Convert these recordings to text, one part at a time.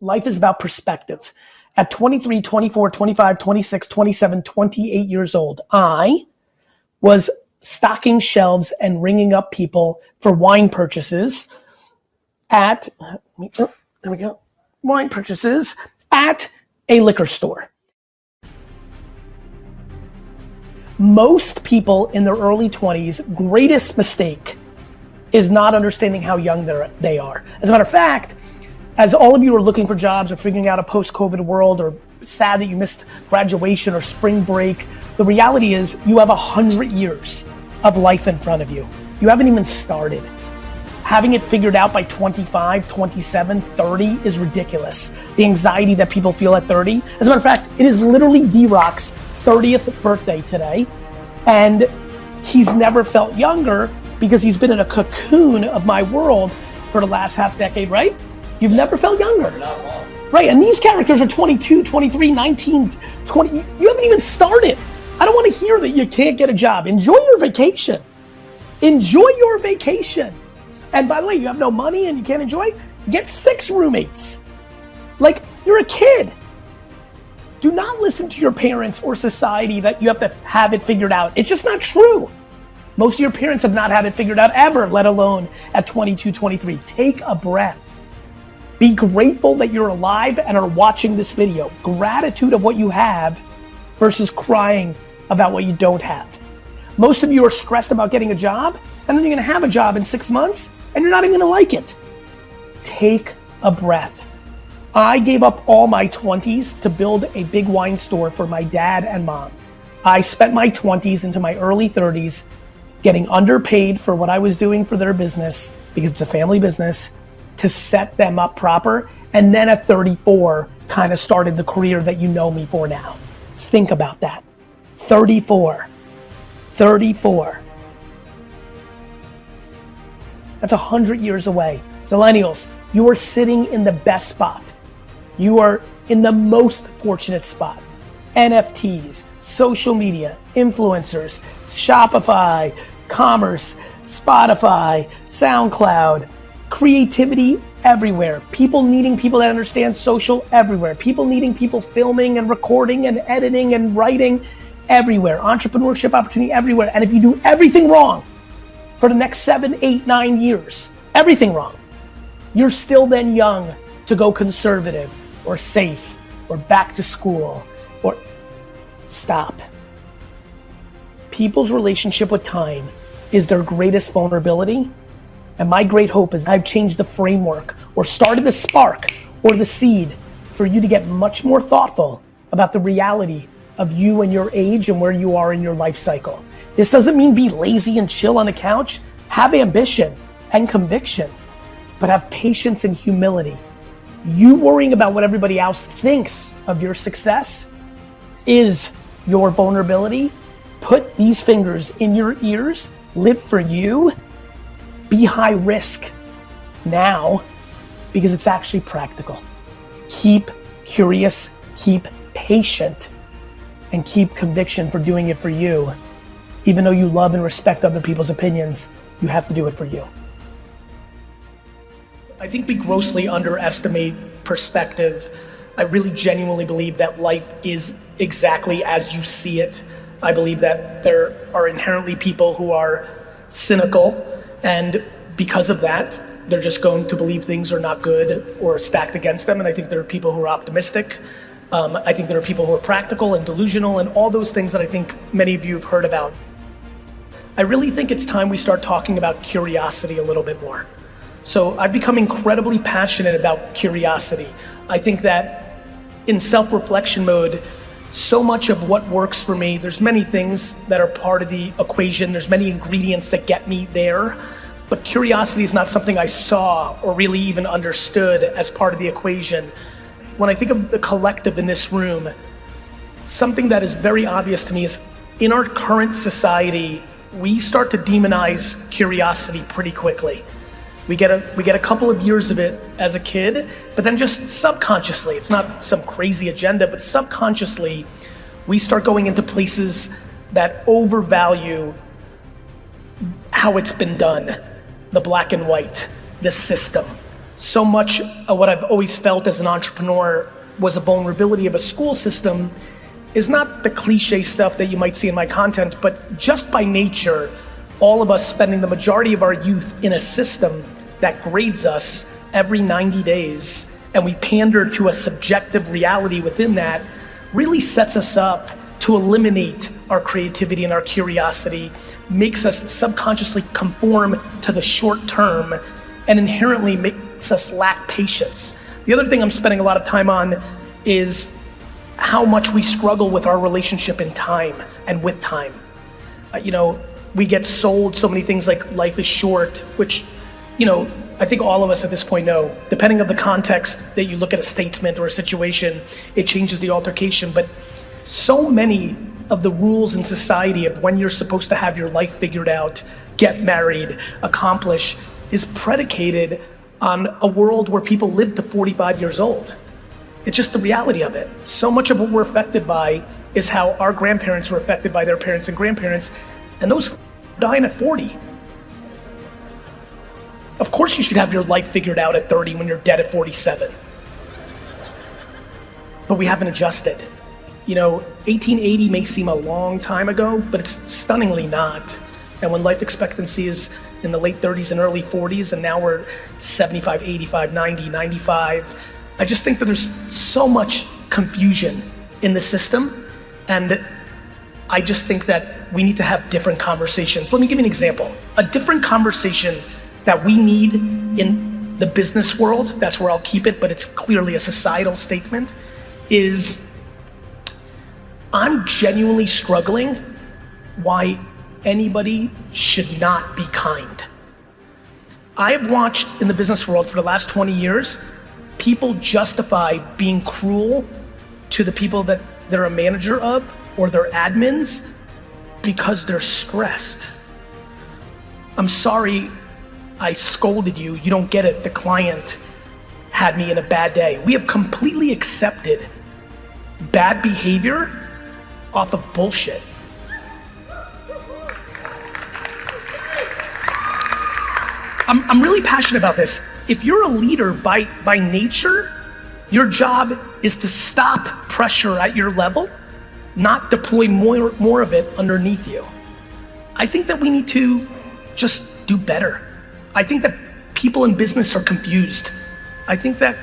Life is about perspective. At 23, 24, 25, 26, 27, 28 years old, I was stocking shelves and ringing up people for wine purchases at, there we go, wine purchases at a liquor store. Most people in their early 20s, greatest mistake is not understanding how young they are. As a matter of fact, as all of you are looking for jobs or figuring out a post-COVID world or sad that you missed graduation or spring break, the reality is you have 100 years of life in front of you. You haven't even started. Having it figured out by 25, 27, 30 is ridiculous. The anxiety that people feel at 30. As a matter of fact, it is literally D-Rock's 30th birthday today, and he's never felt younger because he's been in a cocoon of my world for the last half decade, right? You've never felt younger. Not long. Right, and these characters are 22, 23, 19, 20. You haven't even started. I don't want to hear that you can't get a job. Enjoy your vacation. Enjoy your vacation. And by the way, you have no money and you can't enjoy? Get 6 roommates. Like, you're a kid. Do not listen to your parents or society that you have to have it figured out. It's just not true. Most of your parents have not had it figured out ever, let alone at 22, 23. Take a breath. Be grateful that you're alive and are watching this video. Gratitude of what you have versus crying about what you don't have. Most of you are stressed about getting a job, and then you're gonna have a job in 6 months, and you're not even gonna like it. Take a breath. I gave up all my 20s to build a big wine store for my dad and mom. I spent my 20s into my early 30s getting underpaid for what I was doing for their business, because it's a family business, to set them up proper. And then at 34, kind of started the career that you know me for now. Think about that. 34. That's 100 years away. Millennials, you are sitting in the best spot. You are in the most fortunate spot. NFTs, social media, influencers, Shopify, commerce, Spotify, SoundCloud, creativity everywhere. People needing people that understand social everywhere. People needing people filming and recording and editing and writing everywhere. Entrepreneurship opportunity everywhere. And if you do everything wrong for the next 7, 8, 9 years, everything wrong, you're still then young to go conservative or safe or back to school or stop. People's relationship with time is their greatest vulnerability. And my great hope is I've changed the framework or started the spark or the seed for you to get much more thoughtful about the reality of you and your age and where you are in your life cycle. This doesn't mean be lazy and chill on the couch. Have ambition and conviction, but have patience and humility. You worrying about what everybody else thinks of your success is your vulnerability. Put these fingers in your ears, live for you. Be high risk now because it's actually practical. Keep curious, keep patient, and keep conviction for doing it for you. Even though you love and respect other people's opinions, you have to do it for you. I think we grossly underestimate perspective. I really genuinely believe that life is exactly as you see it. I believe that there are inherently people who are cynical, and because of that, they're just going to believe things are not good or stacked against them. And I think there are people who are optimistic. I think there are people who are practical and delusional and all those things that I think many of you have heard about. I really think it's time we start talking about curiosity a little bit more. So I've become incredibly passionate about curiosity. I think that in self-reflection mode, so much of what works for me, there's many things that are part of the equation, there's many ingredients that get me there, but curiosity is not something I saw or really even understood as part of the equation. When I think of the collective in this room, something that is very obvious to me is in our current society, we start to demonize curiosity pretty quickly. We get a couple of years of it as a kid, but then just subconsciously, it's not some crazy agenda, but subconsciously, we start going into places that overvalue how it's been done, the black and white, the system. So much of what I've always felt as an entrepreneur was a vulnerability of a school system is not the cliche stuff that you might see in my content, but just by nature, all of us spending the majority of our youth in a system that grades us every 90 days, and we pander to a subjective reality within that, really sets us up to eliminate our creativity and our curiosity, makes us subconsciously conform to the short term, and inherently makes us lack patience. The other thing I'm spending a lot of time on is how much we struggle with our relationship in time and with time. We get sold so many things like life is short, which, I think all of us at this point know, depending on the context that you look at a statement or a situation, it changes the altercation. But so many of the rules in society of when you're supposed to have your life figured out, get married, accomplish, is predicated on a world where people live to 45 years old. It's just the reality of it. So much of what we're affected by is how our grandparents were affected by their parents and grandparents, and those dying at 40. Of course you should have your life figured out at 30 when you're dead at 47. But we haven't adjusted. 1880 may seem a long time ago, but it's stunningly not. And when life expectancy is in the late 30s and early 40s, and now we're 75, 85, 90, 95, I just think that there's so much confusion in the system, and I just think that we need to have different conversations. Let me give you an example. A different conversation that we need in the business world, that's where I'll keep it, but it's clearly a societal statement, is I'm genuinely struggling why anybody should not be kind. I have watched in the business world for the last 20 years, people justify being cruel to the people that they're a manager of or their admins because they're stressed. I'm sorry I scolded you, you don't get it, the client had me in a bad day. We have completely accepted bad behavior off of bullshit. I'm really passionate about this. If you're a leader by nature, your job is to stop pressure at your level, not deploy more of it underneath you. I think that we need to just do better. I think that people in business are confused. I think that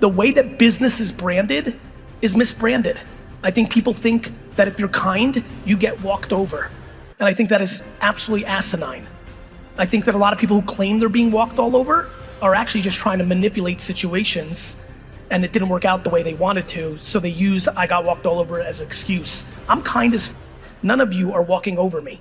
the way that business is branded is misbranded. I think people think that if you're kind, you get walked over. And I think that is absolutely asinine. I think that a lot of people who claim they're being walked all over are actually just trying to manipulate situations, and it didn't work out the way they wanted to, so they use I got walked all over as an excuse. I'm kind as none of you are walking over me.